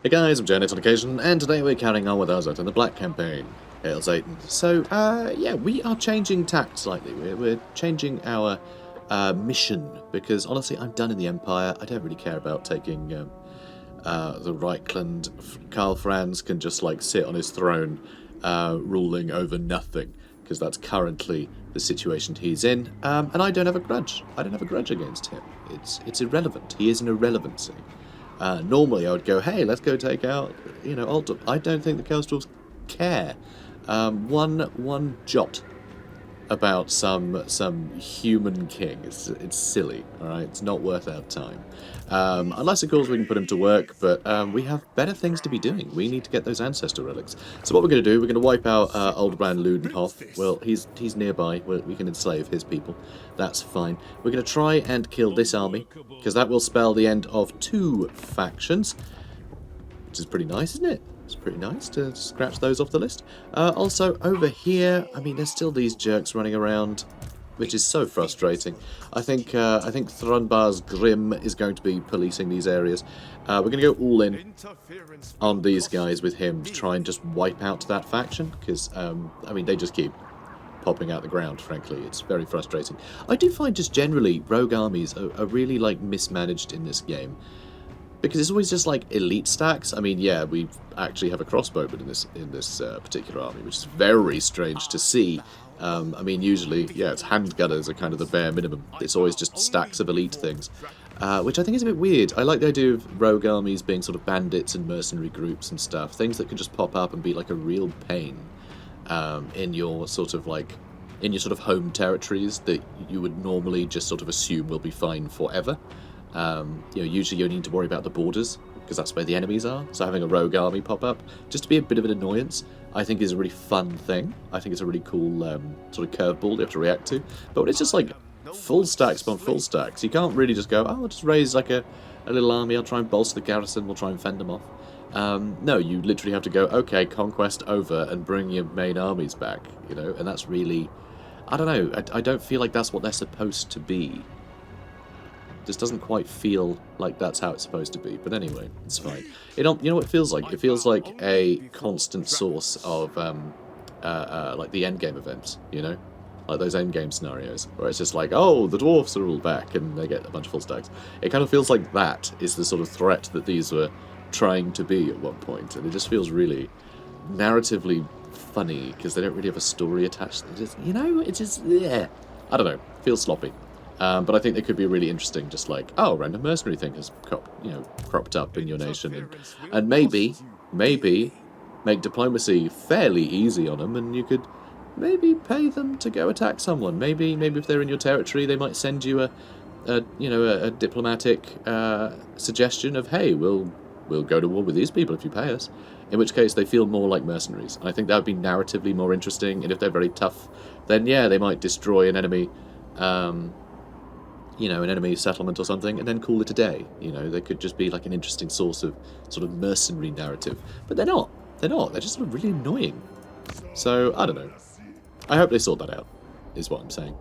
Hey guys, I'm JanetOnOccasion, and today we're carrying on with our Zhatan The Black campaign. Hail Satan. So, yeah, we are changing tact slightly. We're changing our mission, because honestly, I'm done in the Empire. I don't really care about taking the Reichland. Karl Franz can just, like, sit on his throne, ruling over nothing, because that's currently the situation he's in, and I don't have a grudge. I don't have a grudge against him. It's irrelevant. He is an irrelevancy. Normally I would go, hey, let's go take out, Alta. I don't think the Chaos Dwarfs care one jot about some human king. It's silly, alright? It's not worth our time. Unless, of course, we can put him to work, but we have better things to be doing. We need to get those ancestor relics. So what we're going to do, we're going to wipe out Aldebrand Ludenhof. Well, he's nearby. We can enslave his people. That's fine. We're going to try and kill this army, because that will spell the end of 2 factions, which is pretty nice, isn't it? It's pretty nice to scratch those off the list. Also, over here, I mean, there's still these jerks running around, which is so frustrating. I think Thrunbar's Grim is going to be policing these areas. We're going to go all in on these guys with him to try and just wipe out that faction, because, I mean, they just keep popping out the ground, frankly. It's very frustrating. I do find just generally rogue armies are really, like, mismanaged in this game. Because it's always just like elite stacks. I mean, yeah, we actually have a crossbowman in this particular army, which is very strange to see. I mean, usually, yeah, it's handgunners are kind of the bare minimum. It's always just stacks of elite things, which I think is a bit weird. I like the idea of rogue armies being sort of bandits and mercenary groups and stuff, things that can just pop up and be like a real pain in your sort of home territories that you would normally just sort of assume will be fine forever. Usually you need to worry about the borders, because that's where the enemies are, so having a rogue army pop up, just to be a bit of an annoyance, I think is a really fun thing. I think it's a really cool sort of curveball you have to react to, but when it's just like full stacks upon full stacks, you can't really just go, oh, I'll just raise like a little army, I'll try and bolster the garrison, we'll try and fend them off. No, you literally have to go, okay, conquest over, and bring your main armies back, and that's really, I don't know, I don't feel like that's what they're supposed to be. Just doesn't quite feel like that's how it's supposed to be, but anyway, it's fine. You know what it feels like? It feels like a constant source of like the endgame events, like those endgame scenarios where it's just like, oh, the dwarfs are all back and they get a bunch of full stacks. It kind of feels like that is the sort of threat that these were trying to be at one point, and it just feels really narratively funny because they don't really have a story attached. It's just yeah, I don't know, feels sloppy. But I think they could be really interesting, just like, oh, random mercenary thing has cropped up in your nation, and maybe make diplomacy fairly easy on them, and you could maybe pay them to go attack someone. Maybe if they're in your territory, they might send you a diplomatic suggestion of, hey, we'll go to war with these people if you pay us. In which case, they feel more like mercenaries, and I think that would be narratively more interesting. And if they're very tough, then yeah, they might destroy an enemy. An enemy settlement or something, and then call it a day. They could just be like an interesting source of sort of mercenary narrative. But they're not. They're just sort of really annoying. So, I don't know. I hope they sort that out, is what I'm saying.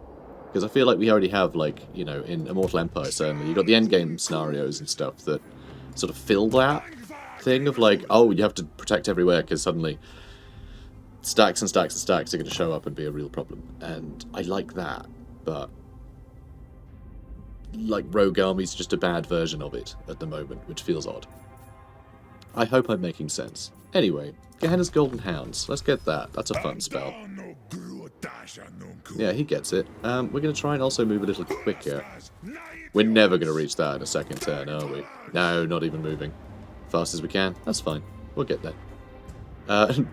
Because I feel like we already have, like, in Immortal Empire, certainly, you've got the endgame scenarios and stuff that sort of fill that thing of, like, oh, you have to protect everywhere because suddenly stacks and stacks and stacks are going to show up and be a real problem. And I like that, but like rogue army's just a bad version of it at the moment, which feels odd. I hope I'm making sense. Anyway, Gehenna's Golden Hounds. Let's get that. That's a fun spell. Yeah, he gets it. We're going to try and also move a little quicker. We're never going to reach that in a second turn, are we? No, not even moving. Fast as we can. That's fine. We'll get there.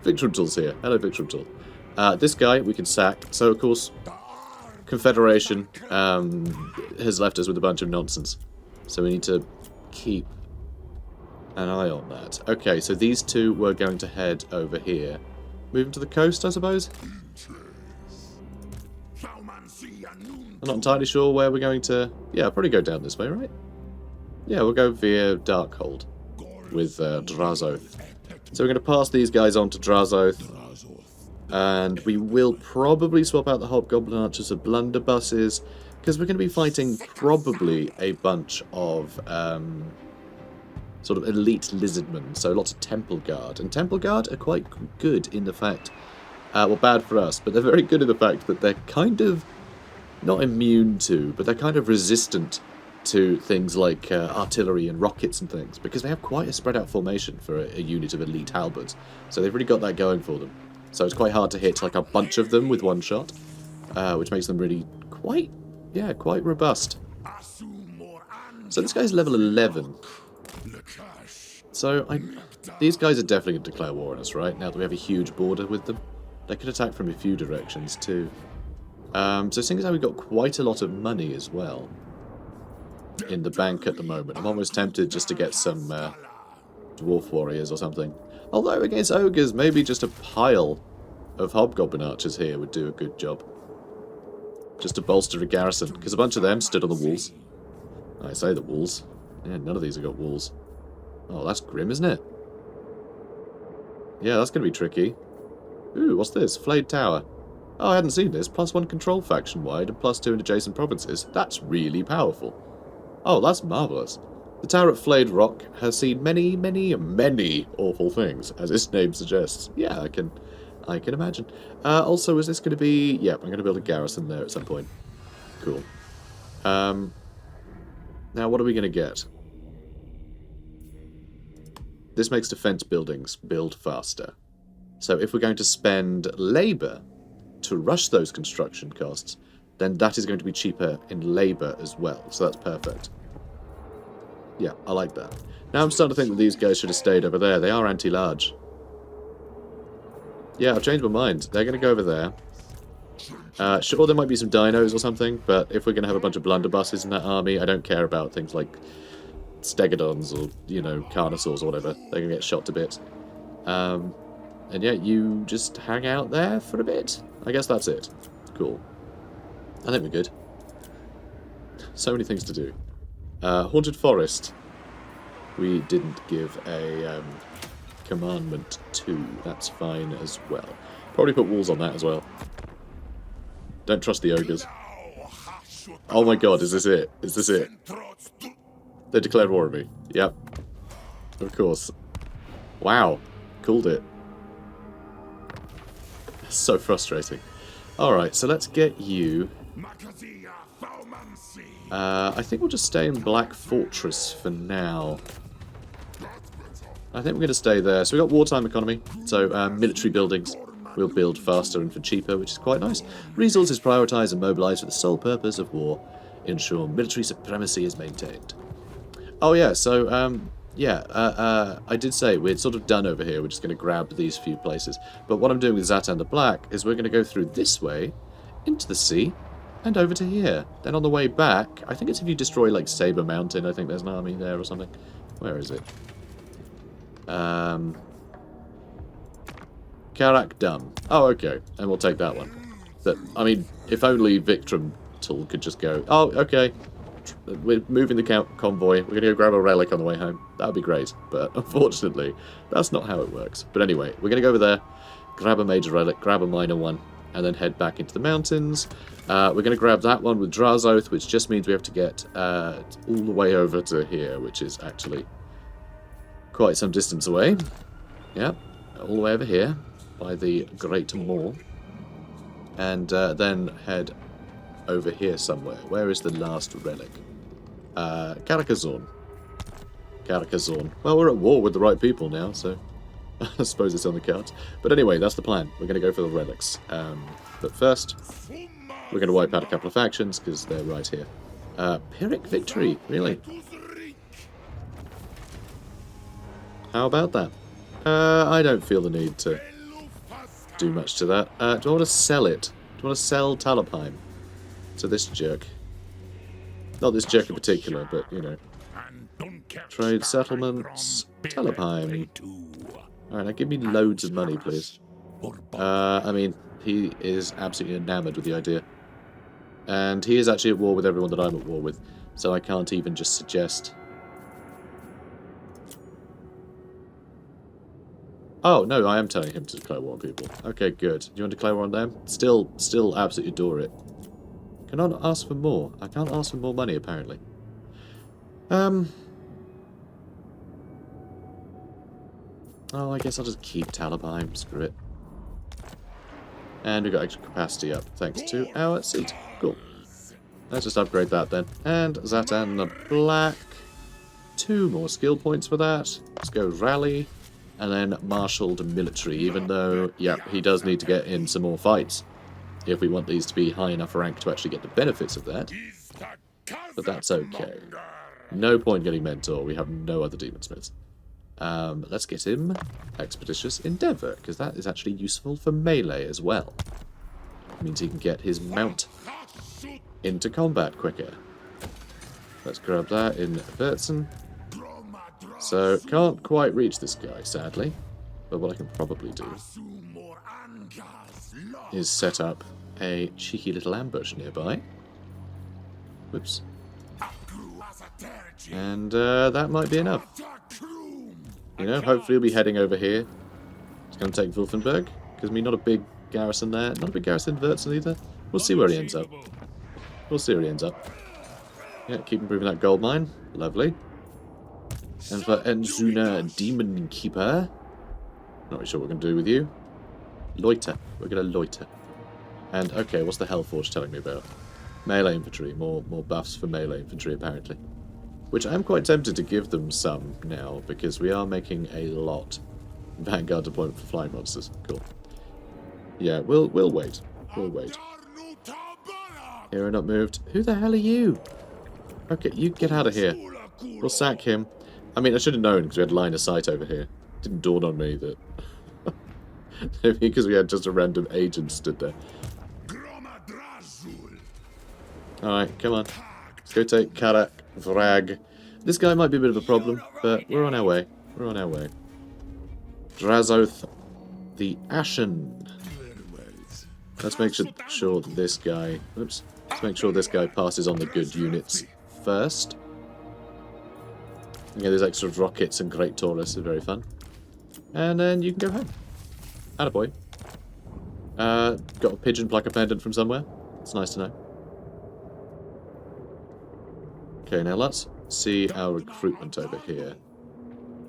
Victory Tool's here. Hello, Victory Tool. This guy we can sack. So, of course, Confederation has left us with a bunch of nonsense, so we need to keep an eye on that. Okay, so these two were going to head over here. Moving to the coast, I suppose? I'm not entirely sure where we're going to... Yeah, I'll probably go down this way, right? Yeah, we'll go via Darkhold with Drazoth. So we're going to pass these guys on to Drazoth. And we will probably swap out the Hobgoblin Archers of blunderbusses, because we're going to be fighting probably a bunch of sort of elite lizardmen, so lots of Temple Guard. And Temple Guard are quite good in the fact, well, bad for us, but they're very good in the fact that they're kind of not immune to, but they're kind of resistant to things like artillery and rockets and things, because they have quite a spread out formation for a unit of elite halberds. So they've really got that going for them. So it's quite hard to hit like a bunch of them with one shot, which makes them really quite robust. So this guy's level 11. So these guys are definitely going to declare war on us, right? Now that we have a huge border with them. They could attack from a few directions too. So seeing as how we've got quite a lot of money as well in the bank at the moment, I'm almost tempted just to get some dwarf warriors or something. Although against ogres, maybe just a pile of hobgoblin archers here would do a good job. Just to bolster a garrison, because a bunch of them stood on the walls. I say the walls. Yeah, none of these have got walls. Oh, that's grim, isn't it? Yeah, that's going to be tricky. Ooh, what's this? Flayed Tower. Oh, I hadn't seen this. +1 control faction-wide and +2 in adjacent provinces. That's really powerful. Oh, that's marvellous. The tower at Flayed Rock has seen many, many, many awful things, as its name suggests. Yeah, I can imagine. Also, is this going to be... Yep, I'm going to build a garrison there at some point. Cool. Now, what are we going to get? This makes defense buildings build faster. So if we're going to spend labour to rush those construction costs, then that is going to be cheaper in labour as well. So that's perfect. Yeah, I like that. Now I'm starting to think that these guys should have stayed over there. They are anti-large. Yeah, I've changed my mind. They're going to go over there. Sure, there might be some dinos or something, but if we're going to have a bunch of blunderbusses in that army, I don't care about things like stegodons or, you know, carnosaurs or whatever. They're going to get shot to bits. And yeah, you just hang out there for a bit. I guess that's it. Cool. I think we're good. So many things to do. Haunted Forest. We didn't give a commandment to. That's fine as well. Probably put walls on that as well. Don't trust the ogres. Oh my god, is this it? Is this it? They declared war on me. Yep. Of course. Wow. Called it. So frustrating. Alright, so let's get you... I think we'll just stay in Black Fortress for now. I think we're going to stay there. So we've got wartime economy, so military buildings will build faster and for cheaper, which is quite nice. Resources prioritised and mobilised for the sole purpose of war. Ensure military supremacy is maintained. Oh yeah, so I did say we're sort of done over here. We're just going to grab these few places. But what I'm doing with Zhatan The Black is we're going to go through this way, into the sea, and over to here. Then on the way back, I think it's if you destroy, like, Saber Mountain. I think there's an army there or something. Where is it? Karak Dum. Oh, okay. And we'll take that one. But, I mean, if only Victrum Tool could just go, oh, okay. We're moving the convoy. We're going to go grab a relic on the way home. That would be great. But unfortunately, that's not how it works. But anyway, we're going to go over there, grab a major relic, grab a minor one, and then head back into the mountains. We're going to grab that one with Drazoth, which just means we have to get all the way over to here, which is actually quite some distance away. Yep, all the way over here by the Great Mall. And then head over here somewhere. Where is the last relic? Karakazorn. Karakazorn. Well, we're at war with the right people now, so I suppose it's on the cards. But anyway, that's the plan. We're going to go for the relics. But first, we're going to wipe out a couple of factions, because they're right here. Pyrrhic victory, really? How about that? I don't feel the need to do much to that. Do I want to sell it? Do I want to sell Talabheim to this jerk? Not this jerk in particular, but, you know. Trade settlements, Talabheim. Alright, now give me loads of money, please. I mean, he is absolutely enamored with the idea. And he is actually at war with everyone that I'm at war with, so I can't even just suggest... Oh, no, I am telling him to declare war on people. Okay, good. Do you want to declare war on them? Still absolutely adore it. Can I not ask for more? I can't ask for more money, apparently. Oh, I guess I'll just keep Talabheim. Screw it. And we've got extra capacity up thanks to our seat. Cool. Let's just upgrade that then. And Zhatan the Black. 2 more skill points for that. Let's go Rally. And then Marshaled Military, even though, yeah, he does need to get in some more fights if we want these to be high enough rank to actually get the benefits of that. But that's okay. No point getting Mentor. We have no other Demon Smiths. Let's get him Expeditious Endeavour, because that is actually useful for melee as well. It means he can get his mount into combat quicker. Let's grab that in Vertzen. So, can't quite reach this guy, sadly. But what I can probably do is set up a cheeky little ambush nearby. Whoops. And that might be enough. You know, hopefully we'll be heading over here. It's going to take Wolfenberg, because not a big garrison there. Not a big garrison in Vertzen either. We'll see where he ends up. We'll see where he ends up. Yeah, keep improving that gold mine. Lovely. And for Enzuna Demon Keeper, not really sure what we're going to do with you. Loiter. We're going to loiter. And, okay, what's the Hellforge telling me about? Melee infantry. More buffs for melee infantry, apparently. Which I'm quite tempted to give them some now, because we are making a lot. Vanguard deployment for flying monsters. Cool. Yeah, we'll wait. We'll wait. Hero not moved. Who the hell are you? Okay, you get out of here. We'll sack him. I mean, I should have known, because we had line of sight over here. It didn't dawn on me that... because we had just a random agent stood there. Alright, come on. Let's go take Karak Vrag. This guy might be a bit of a problem, but we're on our way. We're on our way. Drazoth the Ashen. Let's make sure that this guy... Oops. Let's make sure this guy passes on the good units first. Yeah, there's extra rockets and Great Taurus are very fun. And then you can go home. Attaboy. Got a pigeon plucker pendant from somewhere. It's nice to know. Okay, now let's see our recruitment over here.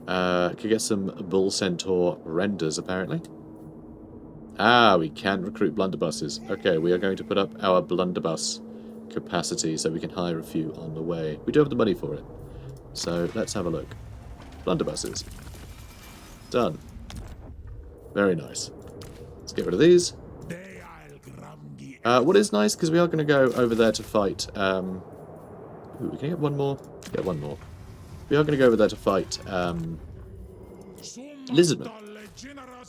Could get some Bull Centaur renders, apparently. Ah, we can recruit blunderbusses. Okay, we are going to put up our blunderbuss capacity so we can hire a few on the way. We do have the money for it. So, let's have a look. Blunderbusses. Done. Very nice. Let's get rid of these. What is nice, because we are going to go over there to fight... Ooh, we can get one more? Get one more. We are going to go over there to fight Lizardmen.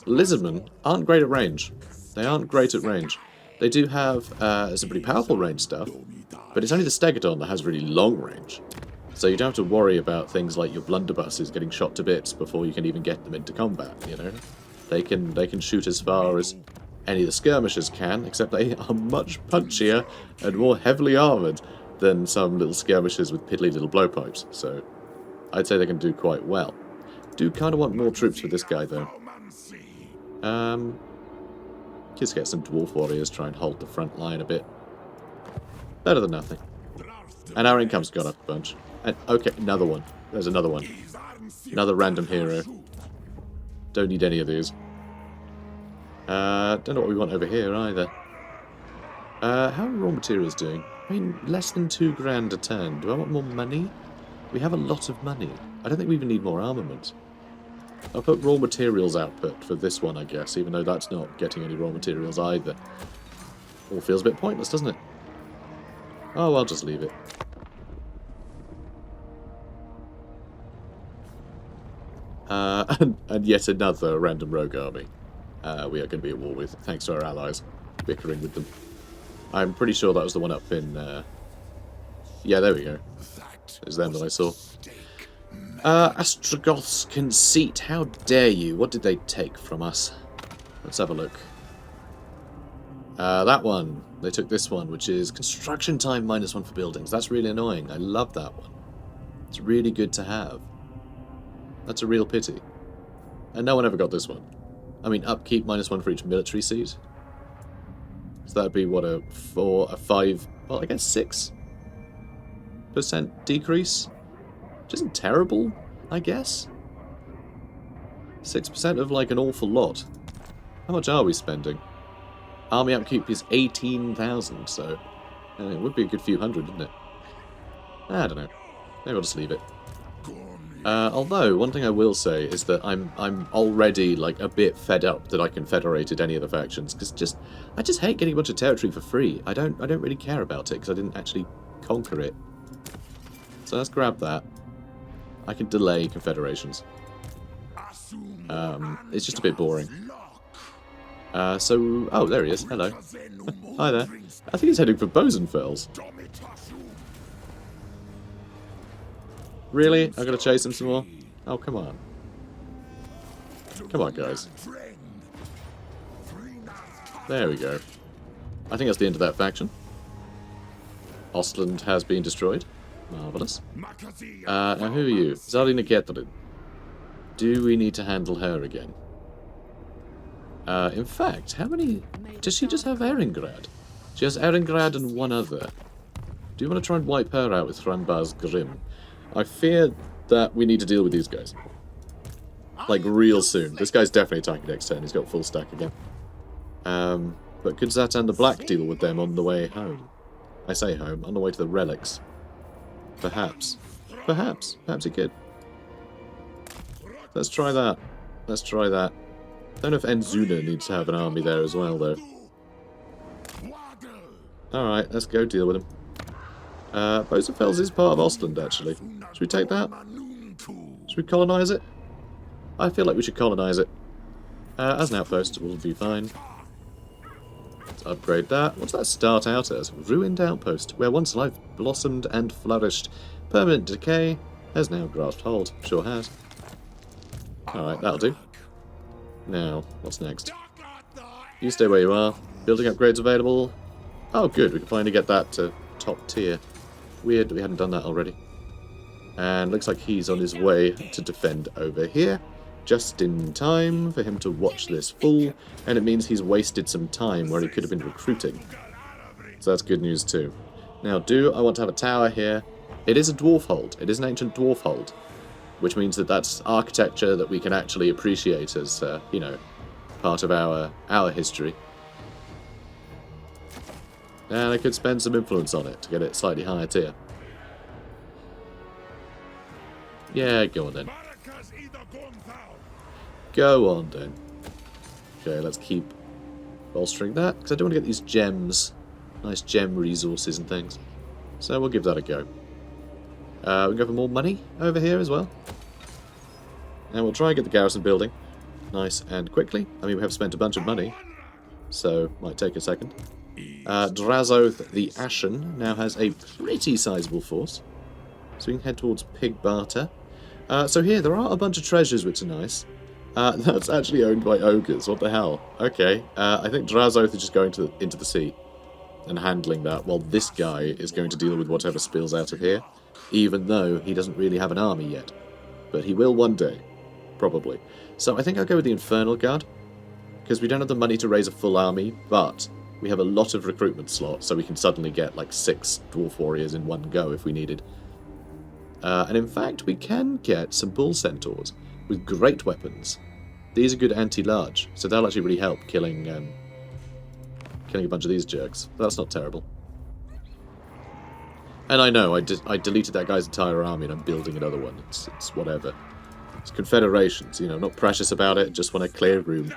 Lizardmen aren't great at range. They aren't great at range. They do have some pretty powerful range stuff, but it's only the Stegodon that has really long range. So you don't have to worry about things like your blunderbusses getting shot to bits before you can even get them into combat, you know? They can shoot as far as any of the skirmishers can, except they are much punchier and more heavily armoured than some little skirmishers with piddly little blowpipes, so I'd say they can do quite well. Do kind of want more troops for this guy, though. Just get some dwarf warriors, try and hold the front line a bit. Better than nothing. And our income's gone up a bunch. And, okay, another one. There's another one. Another random hero. Don't need any of these. Don't know what we want over here either. How are raw materials doing? I mean, less than 2 grand a turn. Do I want more money? We have a lot of money. I don't think we even need more armament. I'll put raw materials output for this one, I guess, even though that's not getting any raw materials either. All feels a bit pointless, doesn't it? Oh, I'll just leave it. And yet another random rogue army we are going to be at war with, thanks to our allies bickering with them. I'm pretty sure that was the one up in... yeah, there we go. It's them that I saw. Ostrogoth's conceit. How dare you? What did they take from us? Let's have a look. That one. They took this one, which is construction time -1 for buildings. That's really annoying. I love that one. It's really good to have. That's a real pity. And no one ever got this one. I mean, upkeep -1 for each military seat. So that'd be, what, a 5, well, I guess 6% decrease? Which isn't terrible, I guess. 6% of like an awful lot. How much are we spending? Army upkeep is 18,000, so it would be a good few hundred, wouldn't it? I don't know. Maybe I'll just leave it. Although, one thing I will say is that I'm already like a bit fed up that I confederated any of the factions, because I just hate getting a bunch of territory for free. I don't really care about it because I didn't actually conquer it. So let's grab that. I can delay confederations. It's just a bit boring. Oh, there he is. Hello. Hi there. I think he's heading for Bosenfels. Really? I've got to chase him some more? Oh, come on. Come on, guys. There we go. I think that's the end of that faction. Ostland has been destroyed. Marvellous. Now, who are you? Zhatan. Do we need to handle her again? In fact, how many... Does she just have ERENGRAD? She has ERENGRAD and one other. Do you want to try and wipe her out with Thranbar's Grim? I fear that we need to deal with these guys. Like, real soon. This guy's definitely attacking next turn. He's got full stack again. But could Zhatan The Black deal with them on the way home? I say home, on the way to the relics. Perhaps. Perhaps he could. Let's try that. Let's try that. Don't know if Enzuna needs to have an army there as well, though. Alright, let's go deal with him. Bosenfels is part of Ostland, actually. Should we take that? Should we colonise it? I feel like we should colonise it. As an outpost, we'll be fine. Let's upgrade that. What's that start out as? Ruined outpost, where once life blossomed and flourished. Permanent decay has now grasped hold. Sure has. Alright, that'll do. Now, what's next? You stay where you are. Building upgrades available. Oh, good. We can finally get that to top tier. Weird that we hadn't done that already. And looks like he's on his way to defend over here. Just in time for him to watch this fall. And it means he's wasted some time where he could have been recruiting. So that's good news too. Now, do I want to have a tower here? It is a dwarf hold. It is an ancient dwarf hold. Which means that that's architecture that we can actually appreciate as, you know, part of our history. And I could spend some influence on it to get it slightly higher tier. Yeah, go on then. Go on then. Okay, let's keep bolstering that, because I don't want to get these gems. Nice gem resources and things. So we'll give that a go. We can go for more money over here as well. And we'll try and get the garrison building nice and quickly. I mean, we have spent a bunch of money, so might take a second. Drazoth the Ashen now has a pretty sizable force, so we can head towards Pig Barter. So here, there are a bunch of treasures which are nice. That's actually owned by ogres, what the hell? Okay, I think Drazoth is just going into the sea and handling that, while this guy is going to deal with whatever spills out of here, even though he doesn't really have an army yet. But he will one day, probably. So I think I'll go with the Infernal Guard, because we don't have the money to raise a full army, but we have a lot of recruitment slots, so we can suddenly get like 6 Dwarf Warriors in one go if we needed. And in fact, we can get some Bull Centaurs with great weapons. These are good anti-large, so they'll actually really help killing a bunch of these jerks. That's not terrible. And I know, I deleted that guy's entire army and I'm building another one. It's whatever. It's confederations, you know, not precious about it, just want to clear room.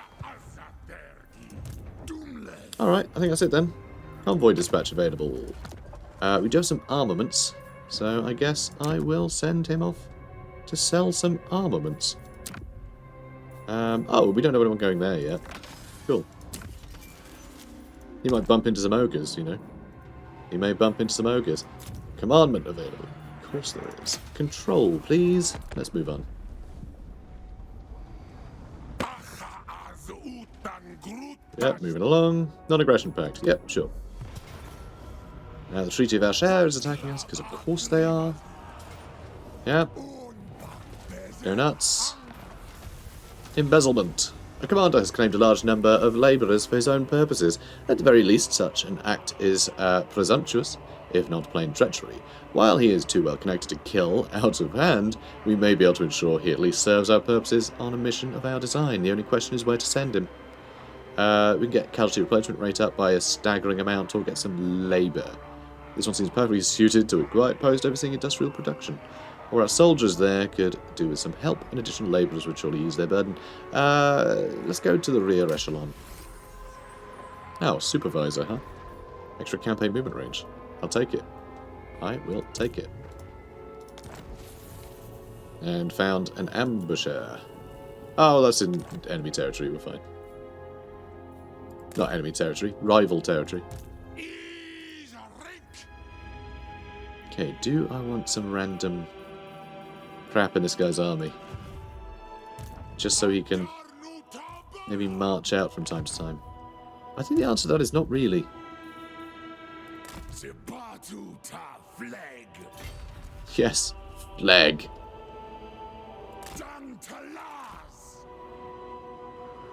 Alright, I think that's it then. Convoy dispatch available. We do have some armaments, so I guess I will send him off to sell some armaments. Oh, we don't have anyone going there yet. Cool. He might bump into some ogres, you know. He may bump into some ogres. Commandment available. Of course there is. Control, please. Let's move on. Yep, moving along. Non-aggression pact. Yep, sure. Now the Treaty of Asher is attacking us, because of course they are. Yep. Go nuts. Embezzlement. A commander has claimed a large number of labourers for his own purposes. At the very least, such an act is presumptuous, if not plain treachery. While he is too well connected to kill out of hand, we may be able to ensure he at least serves our purposes on a mission of our design. The only question is where to send him. We can get casualty replenishment rate up by a staggering amount or get some labour. This one seems perfectly suited to a quiet post overseeing industrial production. Or our soldiers there could do with some help, and additional labourers would surely ease their burden. Let's go to the rear echelon. Oh, supervisor, huh? Extra campaign movement range. I'll take it. I will take it. And found an ambusher. Oh, that's in enemy territory, we're fine. Not enemy territory, rival territory. Okay, do I want some random crap in this guy's army? Just so he can maybe march out from time to time. I think the answer to that is not really. Yes, flag.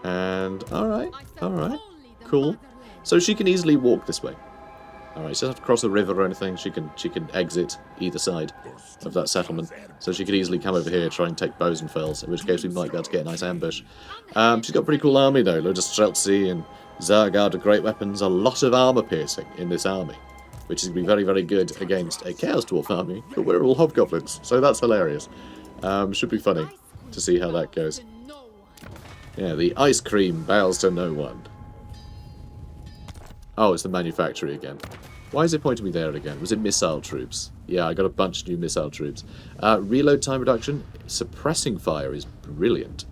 And, alright, cool. So she can easily walk this way. Alright, she doesn't have to cross the river or anything. She can exit either side of that settlement. So she could easily come over here, try and take bows and fells, in which case we might be able to get a nice ambush. She's got a pretty cool army though. Loads of Streltsy and Zargard with great weapons. A lot of armour piercing in this army, which is going to be very, very good against a Chaos Dwarf army, but we're all hobgoblins, so that's hilarious. Should be funny to see how that goes. Yeah, the ice cream bows to no one. Oh, it's the manufactory again. Why is it pointing me there again? Was it missile troops? Yeah, I got a bunch of new missile troops. Reload time reduction. Suppressing fire is brilliant.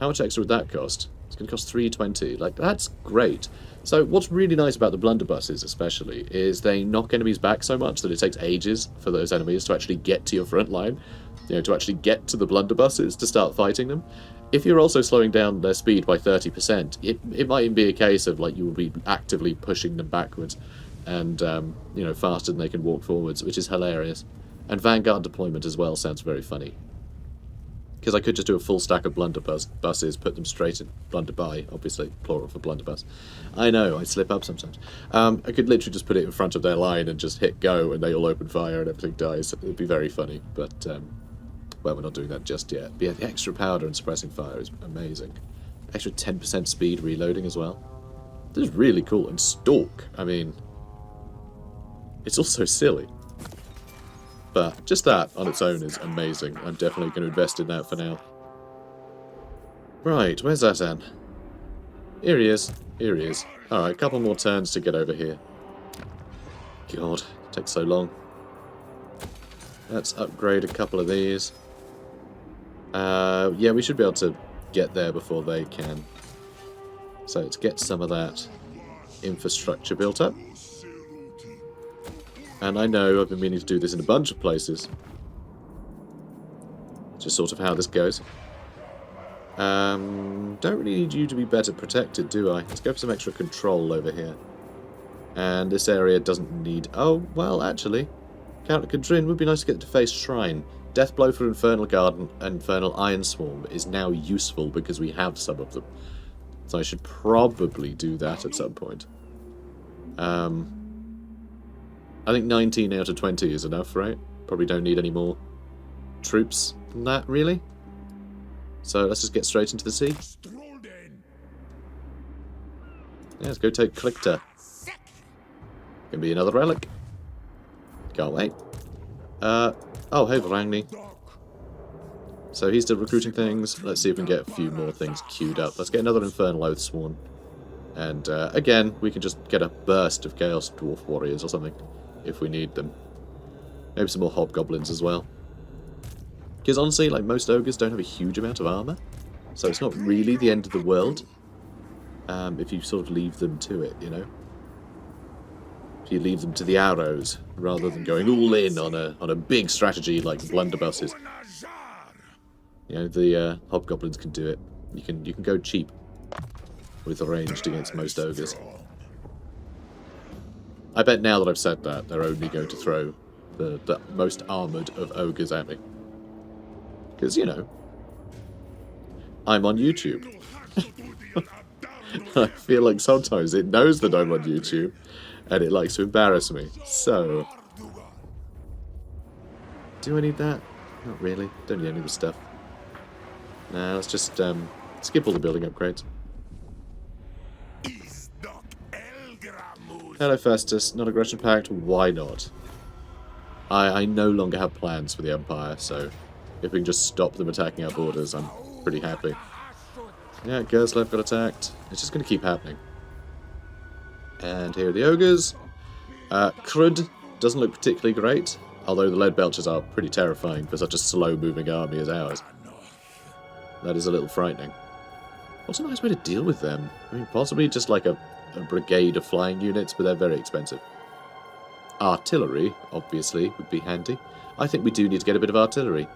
How much extra would that cost? It's going to cost 320. Like, that's great. So what's really nice about the blunderbusses especially is they knock enemies back so much that it takes ages for those enemies to actually get to your front line. You know, to actually get to the blunderbusses to start fighting them. If you're also slowing down their speed by 30%, it might even be a case of like you will be actively pushing them backwards and, you know, faster than they can walk forwards, which is hilarious. And Vanguard deployment as well sounds very funny. Because I could just do a full stack of blunderbusses, put them straight in blunderby, obviously, plural for blunderbuss. I know, I slip up sometimes. I could literally just put it in front of their line and just hit go and they all open fire and everything dies. It'd be very funny, but... well, we're not doing that just yet. But yeah, the extra powder and suppressing fire is amazing. Extra 10% speed reloading as well. This is really cool. And Stalk, I mean... it's also silly. But just that on its own is amazing. I'm definitely going to invest in that for now. Right, where's Zhatan? Here he is. Here he is. Alright, a couple more turns to get over here. God, it takes so long. Let's upgrade a couple of these. Yeah, we should be able to get there before they can. So let's get some of that infrastructure built up. And I know I've been meaning to do this in a bunch of places. Just sort of how this goes. Don't really need you to be better protected, do I? Let's go for some extra control over here. And this area doesn't need... oh, well, actually... Count Kadrin would be nice to get to face Shrine. Deathblow for Infernal Garden and Infernal Iron Swarm is now useful because we have some of them. So I should probably do that at some point. I think 19 out of 20 is enough, right? Probably don't need any more troops than that, really. So let's just get straight into the sea. Yeah, let's go take Clickter. Gonna be another relic. Can't wait. Oh, hey, Vrangni. So he's still recruiting things. Let's see if we can get a few more things queued up. Let's get another Infernal Oathsworn. And, again, we can just get a burst of Chaos Dwarf Warriors or something, if we need them. Maybe some more Hobgoblins as well. Because honestly, like, most Ogres don't have a huge amount of armor. So it's not really the end of the world. If you sort of leave them to it, you know? You leave them to the arrows rather than going all in on a big strategy like blunderbusses. You know, the hobgoblins can do it. You can go cheap with ranged against most ogres. I bet now that I've said that, they're only going to throw the most armoured of ogres at me. Because, you know, I'm on YouTube. I feel like sometimes it knows that I'm on YouTube, and it likes to embarrass me. So, do I need that? Not really. Don't need any of the stuff. Nah, let's just skip all the building upgrades. Hello, Festus. Not aggression pact. Why not? I no longer have plans for the Empire, so if we can just stop them attacking our borders, I'm pretty happy. Yeah, Gerslev got attacked. It's just going to keep happening. And here are the ogres. Crud doesn't look particularly great, although the lead belchers are pretty terrifying for such a slow-moving army as ours. That is a little frightening. What's a nice way to deal with them? I mean, possibly just like a brigade of flying units, but they're very expensive. Artillery, obviously, would be handy. I think we do need to get a bit of artillery.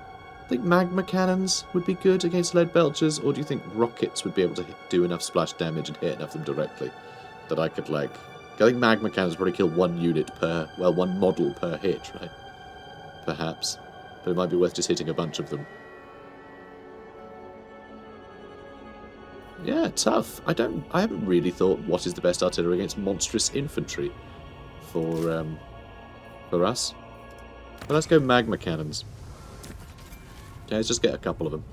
I think magma cannons would be good against lead belchers, or do you think rockets would be able to do enough splash damage and hit enough of them directly that I could, like... I think magma cannons probably kill one unit per... well, one model per hit, right? Perhaps. But it might be worth just hitting a bunch of them. Yeah, tough. I haven't really thought what is the best artillery against monstrous infantry for us. But let's go magma cannons. Okay, let's just get a couple of them.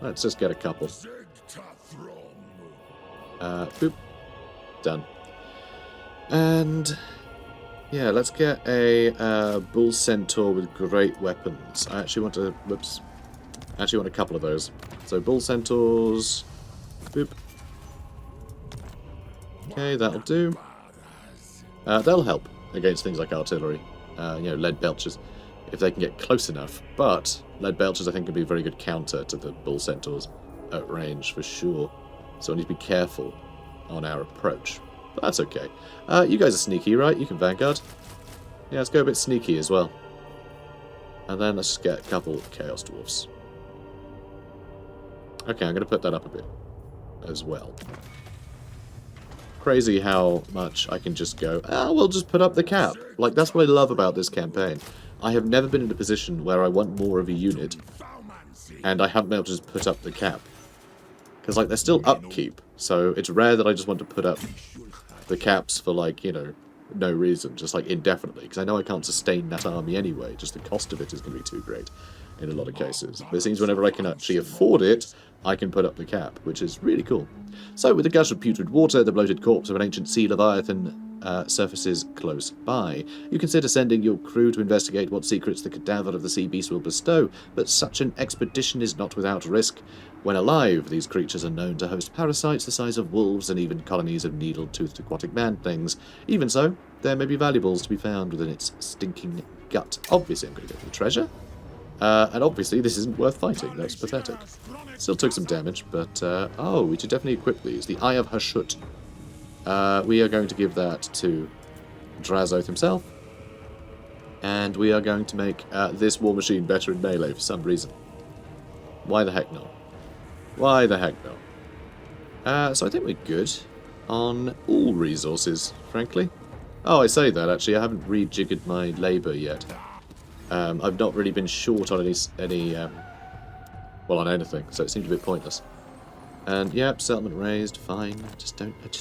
Let's just get a couple. Boop. Done. And yeah, let's get a bull centaur with great weapons. I actually want to. Whoops. I actually want a couple of those. So bull centaurs. Boop. Okay, that'll do. They'll help against things like artillery. You know, lead belchers, if they can get close enough. But lead belchers, I think, can be a very good counter to the bull centaurs at range for sure. So we need to be careful on our approach. But that's okay. You guys are sneaky, right? You can vanguard. Yeah, let's go a bit sneaky as well. And then let's just get a couple of Chaos Dwarfs. Okay, I'm going to put that up a bit as well. Crazy how much I can just go, we'll just put up the cap. Like, that's what I love about this campaign. I have never been in a position where I want more of a unit, and I haven't been able to just put up the cap. Because, like, they're still upkeep, so it's rare that I just want to put up the caps for, like, you know, no reason, just, like, indefinitely. Because I know I can't sustain that army anyway, just the cost of it is going to be too great in a lot of cases. But it seems whenever I can actually afford it, I can put up the cap, which is really cool. So, with a gush of putrid water, the bloated corpse of an ancient sea leviathan surfaces close by. You consider sending your crew to investigate what secrets the cadaver of the sea beast will bestow, but such an expedition is not without risk. When alive, these creatures are known to host parasites the size of wolves and even colonies of needle-toothed aquatic man-things. Even so, there may be valuables to be found within its stinking gut. Obviously, I'm going to go for the treasure. And obviously, this isn't worth fighting. That's pathetic. Still took some damage, but... oh, we should definitely equip these. The Eye of Hashut. We are going to give that to Drazoth himself. And we are going to make this war machine better in melee for some reason. Why the heck not? Why the heck not? So I think we're good on all resources, frankly. Oh, I say that, actually. I haven't rejiggered my labour yet. I've not really been short on well, on anything, so it seems a bit pointless. And yep, settlement raised, fine. I just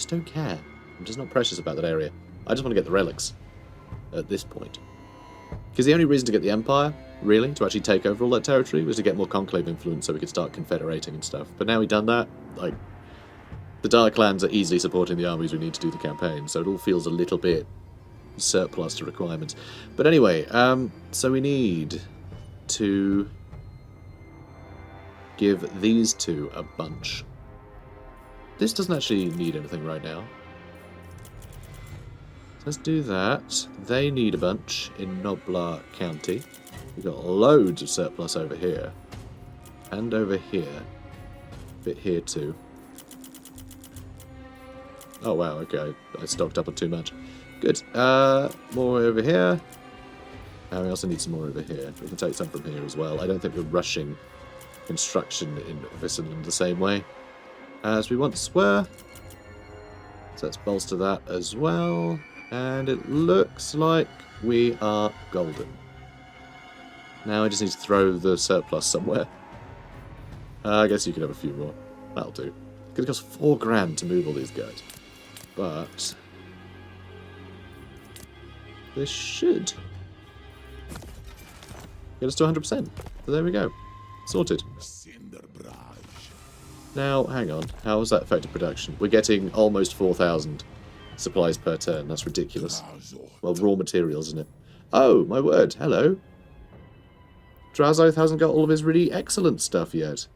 don't care. I'm just not precious about that area. I just want to get the relics at this point. Because the only reason to get the Empire, really, to actually take over all that territory, was to get more conclave influence so we could start confederating and stuff. But now we've done that, like, the Dark Clans are easily supporting the armies we need to do the campaign, so it all feels a little bit surplus to requirements. But anyway, so we need to give these two a bunch. This doesn't actually need anything right now. Let's do that. They need a bunch in Noblar County. We've got loads of surplus over here. And over here. A bit here too. Oh wow, okay. I stocked up on too much. Good. More over here. We also need some more over here. We can take some from here as well. I don't think we're rushing construction in Vissenland the same way as we once were. So let's bolster that as well. And it looks like we are golden. Now I just need to throw the surplus somewhere. I guess you could have a few more. That'll do. It's going to cost 4 grand to move all these guys. But this should get us to 100%. So there we go. Sorted. Now, hang on. How has that affected production? We're getting almost 4,000 supplies per turn. That's ridiculous. Well, raw materials, isn't it? Oh, my word. Hello. Drazoth hasn't got all of his really excellent stuff yet.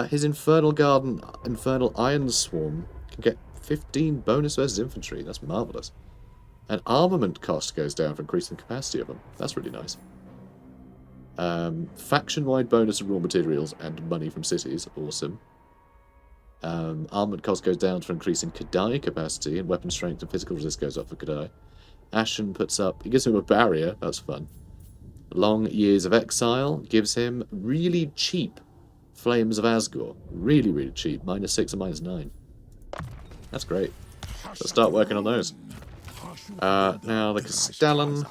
His Infernal Garden, Infernal Iron Swarm can get 15 bonus versus infantry. That's marvellous. And armament cost goes down for increasing the capacity of them. That's really nice. Faction-wide bonus of raw materials and money from cities. Awesome. Armament cost goes down for increasing Kadai capacity, and weapon strength and physical resist goes up for Kadai. Ashen puts up... It gives him a barrier. That's fun. Long Years of Exile gives him really cheap Flames of Asgore. Really, really cheap. -6 and -9. That's great. Let's start working on those. Now, the Castellan.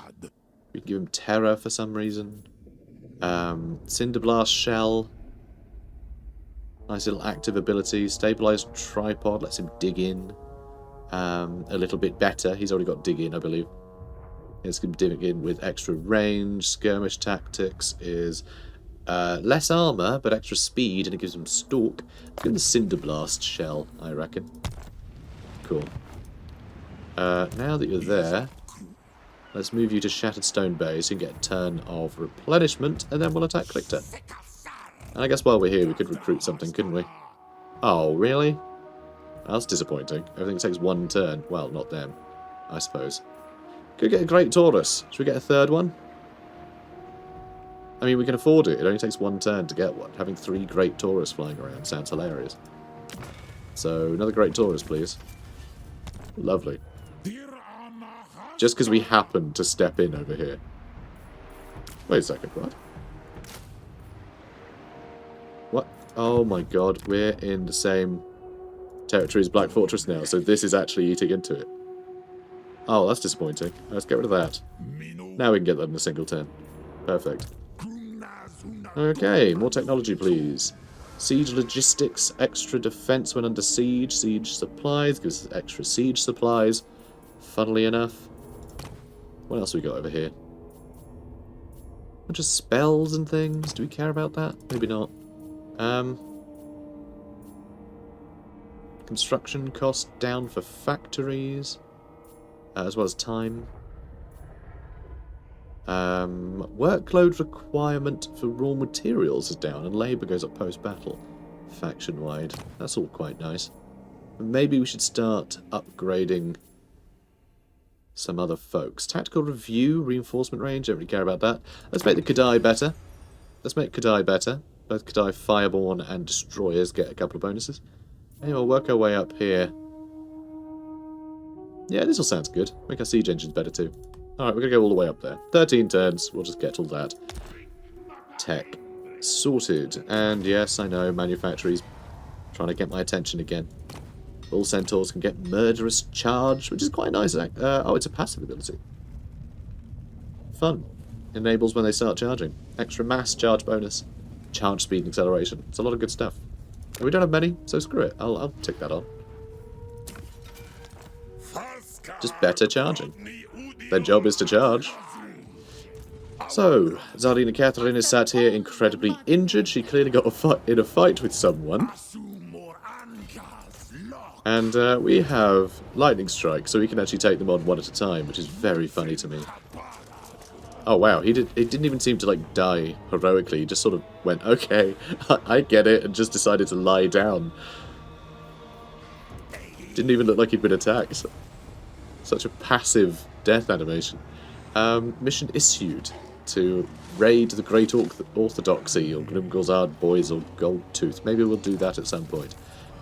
We can give him Terror for some reason. Cinderblast Shell. Nice little active ability. Stabilized Tripod lets him dig in a little bit better. He's already got dig in, I believe. It's going to dig in with extra range. Skirmish Tactics is less armor, but extra speed, and it gives him Stalk. Give him the Cinderblast Shell, I reckon. Cool. Now that you're there, let's move you to Shattered Stone Bay so you can get a turn of replenishment, and then we'll attack Clickter. And I guess while we're here, we could recruit something, couldn't we? Oh, really? That's disappointing. Everything takes 1 turn. Well, not them, I suppose. Could get a Great Taurus. Should we get a 3rd one? I mean, we can afford it. It only takes 1 turn to get one. Having 3 Great Taurus flying around sounds hilarious. So, another Great Taurus, please. Lovely. Just because we happen to step in over here. Wait a second, what? What? Oh my god, we're in the same territory as Black Fortress now, so this is actually eating into it. Oh, that's disappointing. Let's get rid of that. Now we can get that in a single turn. Perfect. Okay, more technology, please. Siege logistics, extra defense when under siege. Siege supplies, gives us extra siege supplies. Funnily enough. What else have we got over here? Bunch of spells and things. Do we care about that? Maybe not. Construction cost down for factories, as well as time. Workload requirement for raw materials is down, and labour goes up post-battle, faction-wide. That's all quite nice. Maybe we should start upgrading some other folks. Tactical review, reinforcement range, don't really care about that. Let's make the Kadai better. Let's make Kadai better. Both Kadai Fireborn and Destroyers get a couple of bonuses. Anyway, we'll work our way up here. Yeah, this all sounds good. Make our siege engines better too. Alright, we're going to go all the way up there. 13 turns, we'll just get all that. Tech. Sorted. And yes, I know, manufactories trying to get my attention again. All centaurs can get Murderous Charge, which is quite nice. Oh, it's a passive ability. Fun. Enables when they start charging. Extra mass charge bonus. Charge speed and acceleration. It's a lot of good stuff. And we don't have many, so screw it. I'll tick that on. Just better charging. Their job is to charge. So, Zardina Catherine is sat here incredibly injured. She clearly got in a fight with someone. And we have Lightning Strike, so we can actually take them on one at a time, which is very funny to me. Oh wow, he didn't even seem to like die heroically. He just sort of went, okay, I get it, and just decided to lie down. Didn't even look like he'd been attacked. Such a passive death animation. Mission issued to raid the Great Orthodoxy, or Grimgozard Boys, or Gold Tooth. Maybe we'll do that at some point.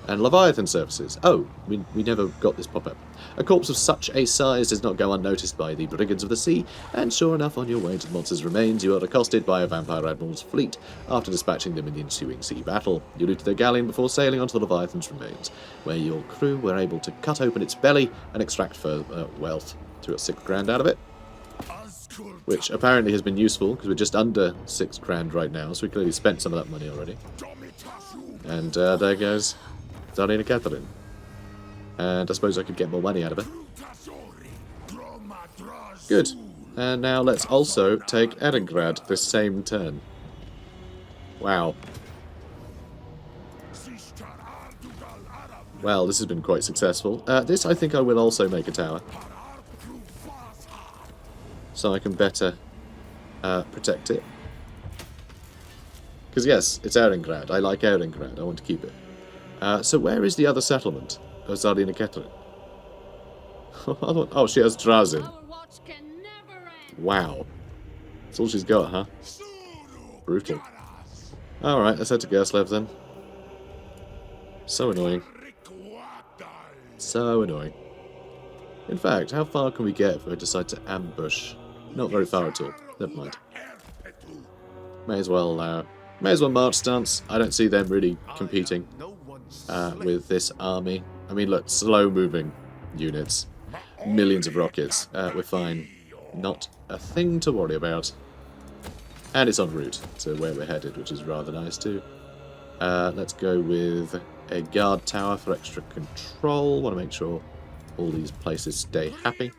And Leviathan services. Oh, we never got this pop-up. A corpse of such a size does not go unnoticed by the Brigands of the Sea, and sure enough, on your way to the monster's remains, you are accosted by a vampire admiral's fleet after dispatching them in the ensuing sea battle. You looted their galleon before sailing onto the Leviathan's remains, where your crew were able to cut open its belly and extract further wealth. So we got 6 grand out of it, which apparently has been useful, because we're just under 6 grand right now, so we clearly spent some of that money already. And there goes Darlene Catherine. And I suppose I could get more money out of her. Good. And now let's also take ERENGRAD this same turn. Wow. Well, this has been quite successful. This I think I will also make a tower. So I can better protect it. Because yes, it's ERENGRAD. I like ERENGRAD. I want to keep it. So where is the other settlement of Zhatan and Catherine? Oh, she has Drazin. Wow. That's all she's got, huh? Brutal. Alright, let's head to Gerslev then. So annoying. So annoying. In fact, how far can we get if we decide to ambush? Not very far at all. Never mind. May as well march stance. I don't see them really competing with this army. I mean, look, slow-moving units. Millions of rockets. We're fine. Not a thing to worry about. And it's en route to where we're headed, which is rather nice too. Let's go with a guard tower for extra control. Want to make sure all these places stay happy.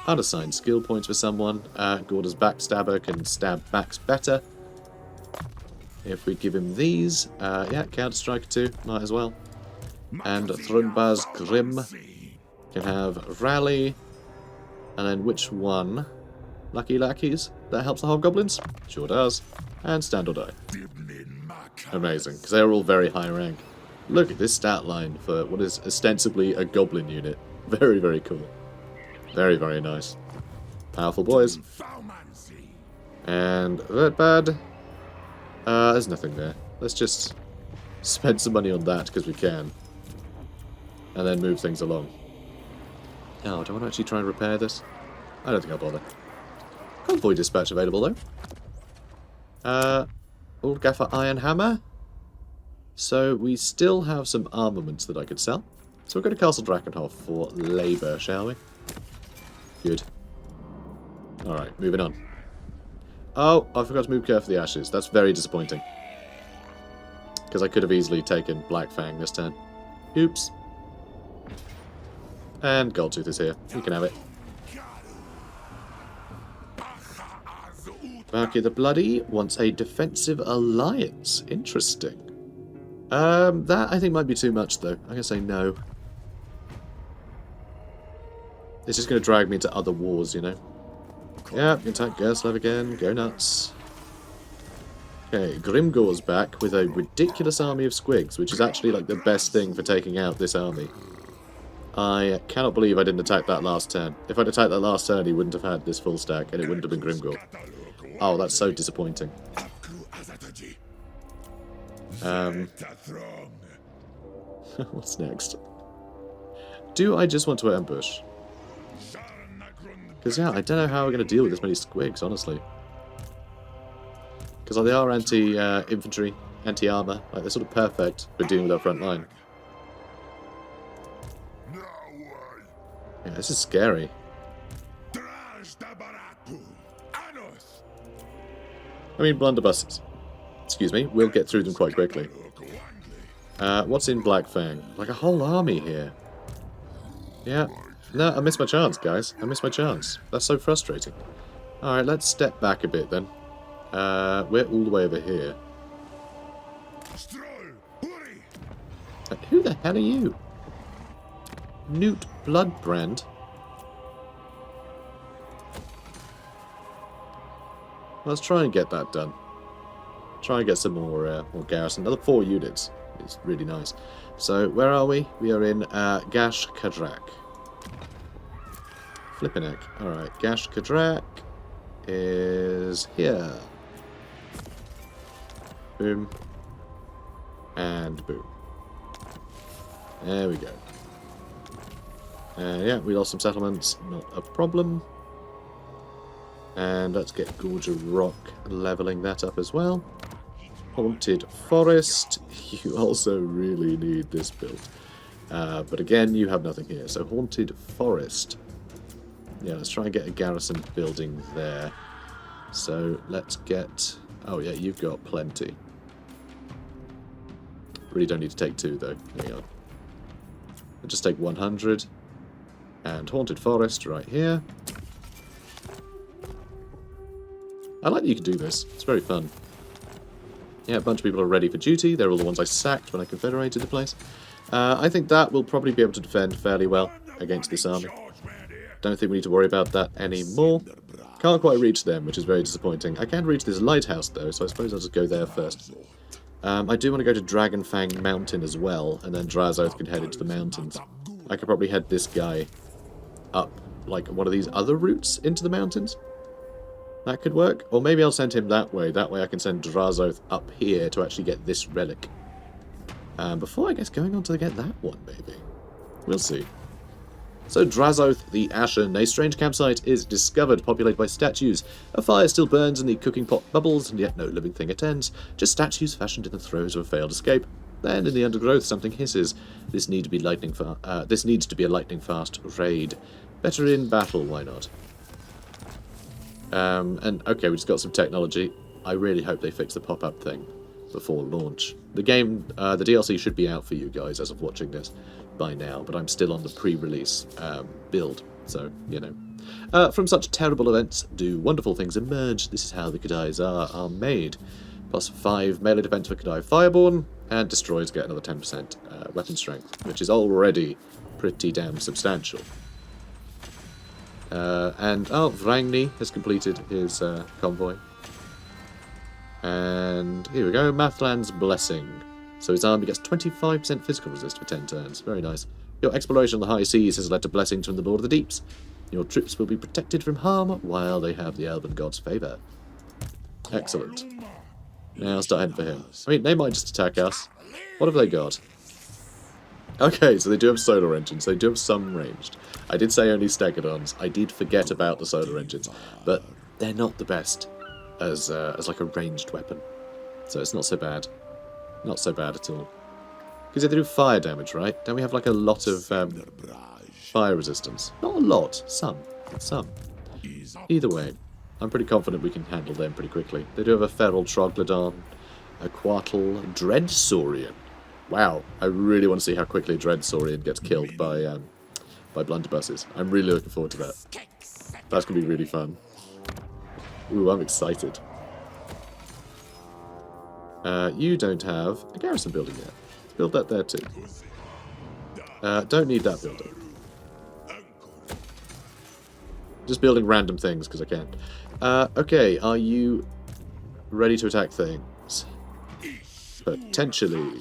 Unassigned skill points for someone. Gorda's backstabber can stab backs better. If we give him these, yeah, Counter-Striker 2, might as well. And Thrunbaz Grim can have Rally. And then which one? Lucky Lackeys? That helps the Hobgoblins? Sure does. And Stand or Die. Amazing, because they're all very high rank. Look at this stat line for what is ostensibly a Goblin unit. Very, very cool. Very, very nice. Powerful boys. And that bad. There's nothing there. Let's just spend some money on that because we can. And then move things along. Oh, do I want to actually try and repair this? I don't think I'll bother. Convoy dispatch available though. Ulrika Iron Hammer. So we still have some armaments that I could sell. So we'll go to Castle Drakenhof for labour, shall we? Good. Alright, moving on. Oh, I forgot to move Care for the Ashes. That's very disappointing. Because I could have easily taken Black Fang this turn. Oops. And Goldtooth is here. You can have it. Zhatan the Bloody wants a defensive alliance. Interesting. That I think might be too much though. I'm going to say no. It's just going to drag me into other wars, you know. Yeah, you can attack Gerslev again. Go nuts. Okay, Grimgor's back with a ridiculous army of squigs, which is actually like the best thing for taking out this army. I cannot believe I didn't attack that last turn. If I'd attacked that last turn, he wouldn't have had this full stack, and it wouldn't have been Grimgor. Oh, that's so disappointing. What's next? Do I just want to ambush? Because, yeah, I don't know how we're going to deal with this many squigs, honestly. Because they are anti-infantry, anti-armor. Like, they're sort of perfect for dealing with our front line. Yeah, this is scary. I mean, blunderbusses. Excuse me, we'll get through them quite quickly. What's in Black Fang? Like a whole army here. Yeah. No, I missed my chance, guys. I missed my chance. That's so frustrating. Alright, let's step back a bit then. We're all the way over here. Who the hell are you? Newt Bloodbrand? Let's try and get that done. Try and get some more garrison. Another 4 units. It's really nice. So, where are we? We are in Gash Kadrak. Flippin' heck. Alright, Gash Kadrak is here. Boom. And boom. There we go. Yeah, we lost some settlements. Not a problem. And let's get Gorge of Rock leveling that up as well. Haunted Forest. You also really need this build. But again, you have nothing here. So Haunted Forest. Yeah, let's try and get a garrison building there. So let's get... Oh yeah, you've got plenty. Really don't need to take 2, though. Hang on. I'll just take 100. And Haunted Forest right here. I like that you can do this. It's very fun. Yeah, a bunch of people are ready for duty. They're all the ones I sacked when I confederated the place. I think that will probably be able to defend fairly well against this army. Don't think we need to worry about that anymore. Can't quite reach them, which is very disappointing. I can reach this lighthouse, though, so I suppose I'll just go there first. I do want to go to Dragonfang Mountain as well, and then Drazoth can head into the mountains. I could probably head this guy up, like, one of these other routes into the mountains. That could work. Or maybe I'll send him that way. That way I can send Drazoth up here to actually get this relic. Before, I guess, going on to get that one, maybe. We'll see. So Drazoth, the Ashen, a strange campsite, is discovered, populated by statues. A fire still burns in the cooking pot bubbles, and yet no living thing attends. Just statues fashioned in the throes of a failed escape. Then, in the undergrowth, something hisses. This needs to be a lightning-fast raid. Better in battle, why not? And okay, we just got some technology. I really hope they fix the pop-up thing before launch. The game, the DLC should be out for you guys as of watching this by now, but I'm still on the pre-release build, so, you know. From such terrible events do wonderful things emerge. This is how the Kadais are made. Plus 5 melee defense for Kadai Fireborn, and destroys get another 10% weapon strength, which is already pretty damn substantial. Vrangni has completed his convoy. And here we go, Mathland's Blessing. So his army gets 25% physical resist for 10 turns. Very nice. Your exploration on the high seas has led to blessings from the Lord of the Deeps. Your troops will be protected from harm while they have the Elven God's favour. Excellent. Now I'll start heading for him. I mean, they might just attack us. What have they got? Okay, so they do have solar engines. They do have some ranged. I did say only Stegodons. I did forget about the solar engines, but they're not the best as like a ranged weapon. So it's not so bad. Not so bad at all. Because they do fire damage, right? Don't we have like a lot of fire resistance? Not a lot. Some. Some. Either way, I'm pretty confident we can handle them pretty quickly. They do have a Feral Troglodon, a Quartal, Dreadsaurian. Wow, I really want to see how quickly Dreadsaurian gets killed by blunderbusses. I'm really looking forward to that. That's going to be really fun. Ooh, I'm excited. You don't have a garrison building yet. Build that there too. Don't need that building. Just building random things because I can. Okay, are you ready to attack things? Potentially.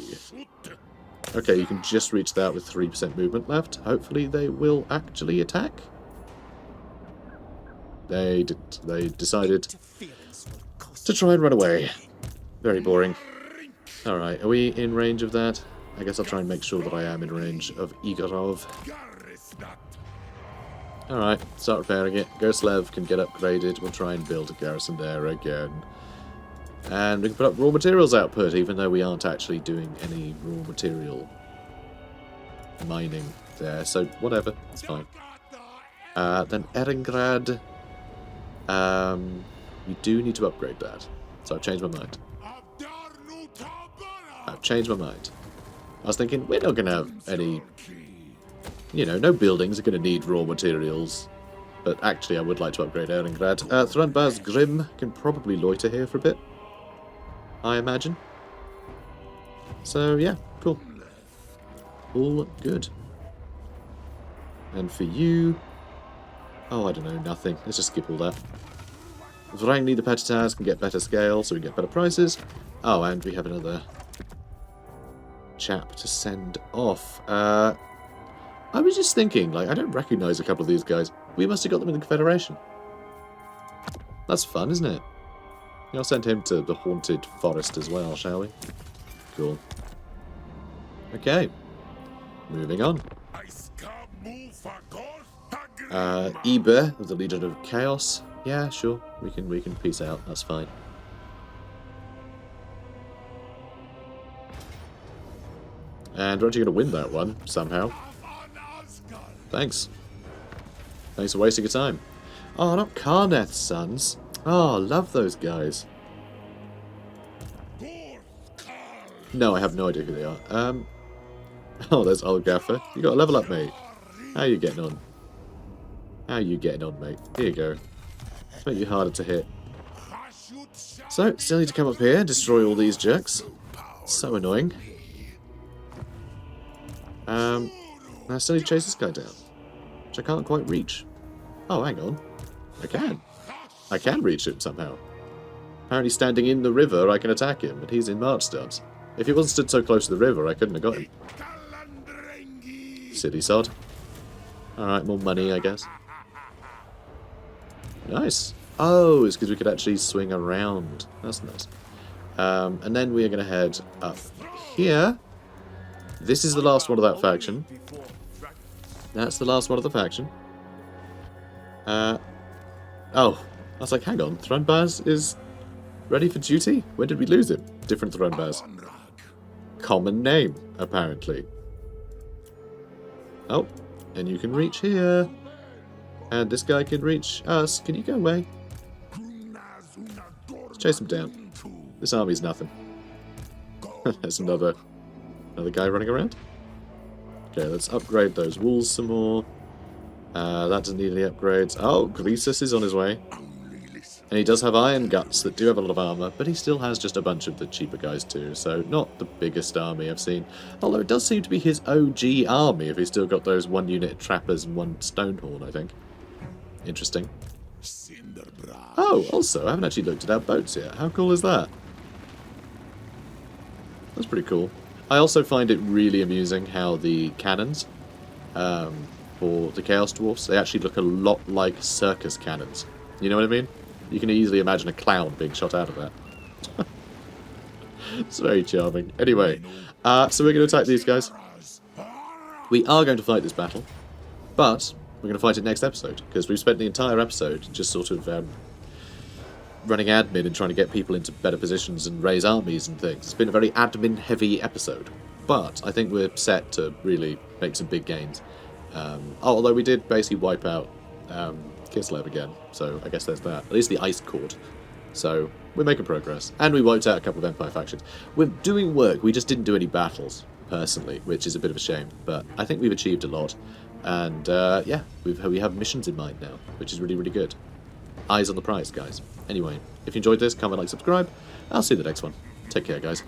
Okay, you can just reach that with 3% movement left. Hopefully they will actually attack. They decided to try and run away. Very boring. Alright, are we in range of that? I guess I'll try and make sure that I am in range of Igorov. Alright, start repairing it. Goslev can get upgraded. We'll try and build a garrison there again. And we can put up raw materials output, even though we aren't actually doing any raw material mining there. So, whatever. It's fine. Then ERENGRAD. We do need to upgrade that. So I've changed my mind. I've changed my mind. I was thinking, we're not going to have any... You know, no buildings are going to need raw materials. But actually, I would like to upgrade ERENGRAD. Thrunbaz Grim can probably loiter here for a bit, I imagine. So, yeah, cool. All good. And for you... Oh, I don't know, nothing. Let's just skip all that. Vrangni the Petitaz can get better scale, so we get better prices. Oh, and we have another chap to send off. I was just thinking, like, I don't recognise a couple of these guys. We must have got them in the Confederation. That's fun, isn't it? I'll send him to the Haunted Forest as well, shall we? Cool. Okay. Moving on. Eber of the Legion of Chaos. Yeah, sure. We can peace out. That's fine. And we're actually going to win that one somehow. Thanks. Thanks for wasting your time. Oh, not Karneth's sons. Oh, love those guys. No, I have no idea who they are. Oh, there's old Gaffer. You got a level up, mate. How you getting on? How you getting on, mate? Here you go. Let's make you harder to hit. So, still need to come up here and destroy all these jerks. So annoying. I still need to chase this guy down, which I can't quite reach. Oh, hang on. I can. I can reach him somehow. Apparently standing in the river, I can attack him, but he's in march stance. If he wasn't stood so close to the river, I couldn't have got him. Silly sod. Alright, more money, I guess. Nice. Oh, it's because we could actually swing around. That's nice. And then we are going to head up here. This is the last one of that faction. That's the last one of the faction. Oh, I was like, hang on, Thronbaz is ready for duty? When did we lose him? Different Thronbaz. Common name, apparently. Oh, and you can reach here. And this guy can reach us. Can you go away? Let's chase him down. This army's nothing. There's another guy running around. Okay, let's upgrade those walls some more. That doesn't need any upgrades. Oh, Greasus is on his way. And he does have iron guts that do have a lot of armor, but he still has just a bunch of the cheaper guys too, so not the biggest army I've seen. Although it does seem to be his OG army if he's still got those 1 unit trappers and 1 stonehorn, I think. Interesting. Oh, also, I haven't actually looked at our boats yet. How cool is that? That's pretty cool. I also find it really amusing how the cannons for the Chaos Dwarfs, they actually look a lot like circus cannons. You know what I mean? You can easily imagine a clown being shot out of that. It's very charming. Anyway, so we're going to attack these guys. We are going to fight this battle, but we're going to fight it next episode, because we've spent the entire episode just sort of running admin and trying to get people into better positions and raise armies and things. It's been a very admin-heavy episode, but I think we're set to really make some big gains. Although we did basically wipe out Kislev again, so I guess there's that. At least the Ice Court. So we're making progress. And we wiped out a couple of Empire factions. We're doing work, we just didn't do any battles, personally, which is a bit of a shame. But I think we've achieved a lot. And yeah, we have missions in mind now, which is really, really good. Eyes on the prize, guys. Anyway, if you enjoyed this, comment, like, subscribe. I'll see you in the next one. Take care, guys.